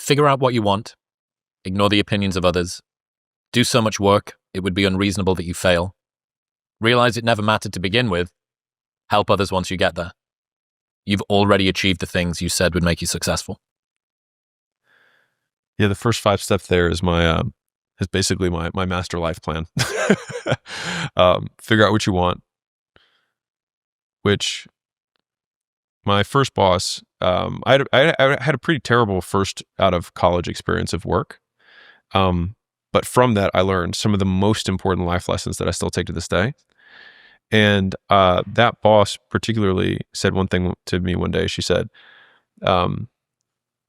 Figure out what you want. Ignore the opinions of others. Do so much work, it would be unreasonable that you fail. Realize it never mattered to begin with. Help others once you get there. You've already achieved the things you said would make you successful. Yeah, the first 5 steps there is is basically my master life plan. Figure out what you want, which my first boss, I had a pretty terrible first out of college experience of work. But from that, I learned some of the most important life lessons that I still take to this day. And that boss particularly said one thing to me one day. She said,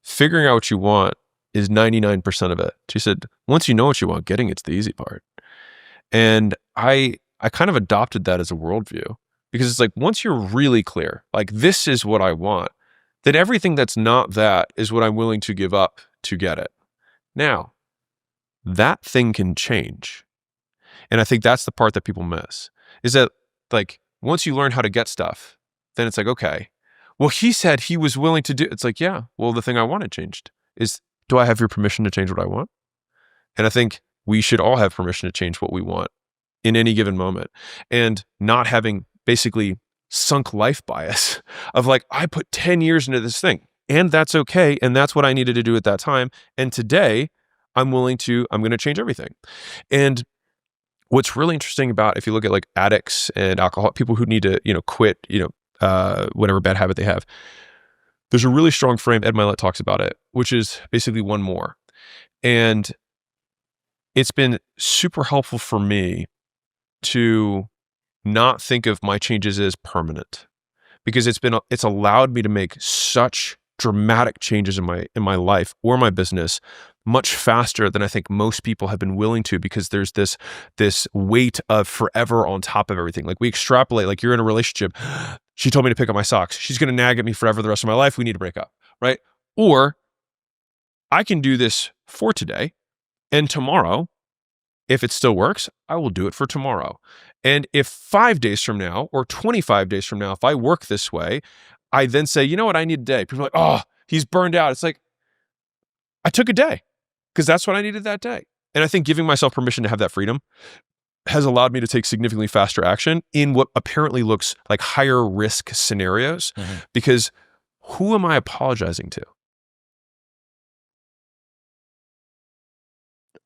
figuring out what you want is 99% of it. She said, once you know what you want, getting it's the easy part. And I kind of adopted that as a worldview, because it's like, once you're really clear, like, this is what I want, then everything that's not that is what I'm willing to give up to get it. Now, that thing can change. And I think that's the part that people miss, is that, like, once you learn how to get stuff, then it's like, okay, well, he said he was willing to do, it's like, yeah, well, the thing I wanted changed. Do I have your permission to change what I want? And I think we should all have permission to change what we want in any given moment, and not having basically sunk life bias of like, I put 10 years into this thing and that's okay. And that's what I needed to do at that time. And today I'm going to change everything. And what's really interesting about, if you look at like addicts and alcohol, people who need to, quit, whatever bad habit they have, there's a really strong frame. Ed Milet talks about it, which is basically one more. And it's been super helpful for me to not think of my changes as permanent, because it's allowed me to make such dramatic changes in my life or my business much faster than I think most people have been willing to, because there's this weight of forever on top of everything. Like, we extrapolate, like, you're in a relationship. She told me to pick up my socks. She's going to nag at me forever the rest of my life. We need to break up, right? Or I can do this for today, and tomorrow, if it still works, I will do it for tomorrow. And if 5 days from now or 25 days from now, if I work this way, I then say, you know what, I need a day. People are like, oh, he's burned out. It's like, I took a day because that's what I needed that day. And I think giving myself permission to have that freedom has allowed me to take significantly faster action in what apparently looks like higher risk scenarios, because who am I apologizing to?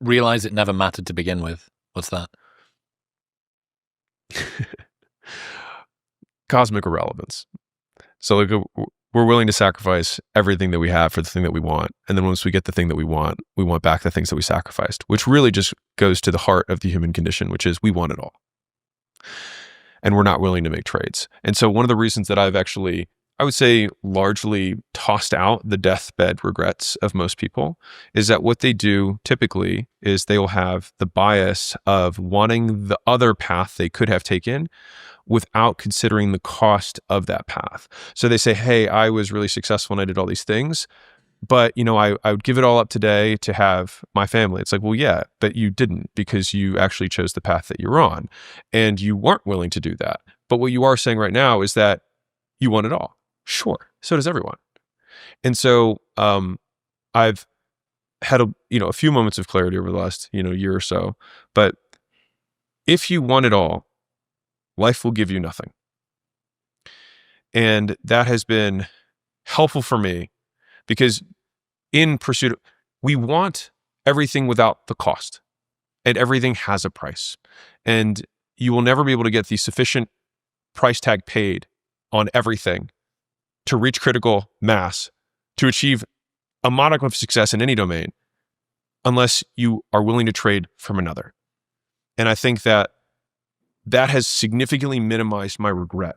Realize it never mattered to begin with. What's that? Cosmic irrelevance. So like, we're willing to sacrifice everything that we have for the thing that we want. And then once we get the thing that we want back the things that we sacrificed, which really just goes to the heart of the human condition, which is we want it all. And we're not willing to make trades. And so one of the reasons that I've actually, I would say, largely tossed out the deathbed regrets of most people is that what they do typically is they will have the bias of wanting the other path they could have taken without considering the cost of that path. So they say, hey, I was really successful and I did all these things, but I would give it all up today to have my family. It's like, well, yeah, but you didn't, because you actually chose the path that you're on and you weren't willing to do that. But what you are saying right now is that you want it all. Sure. So does everyone. And so I've had a few moments of clarity over the last year or so. But if you want it all, life will give you nothing. And that has been helpful for me, because in pursuit of, we want everything without the cost, and everything has a price. And you will never be able to get the sufficient price tag paid on everything to reach critical mass, to achieve a modicum of success in any domain, unless you are willing to trade from another. And I think that has significantly minimized my regret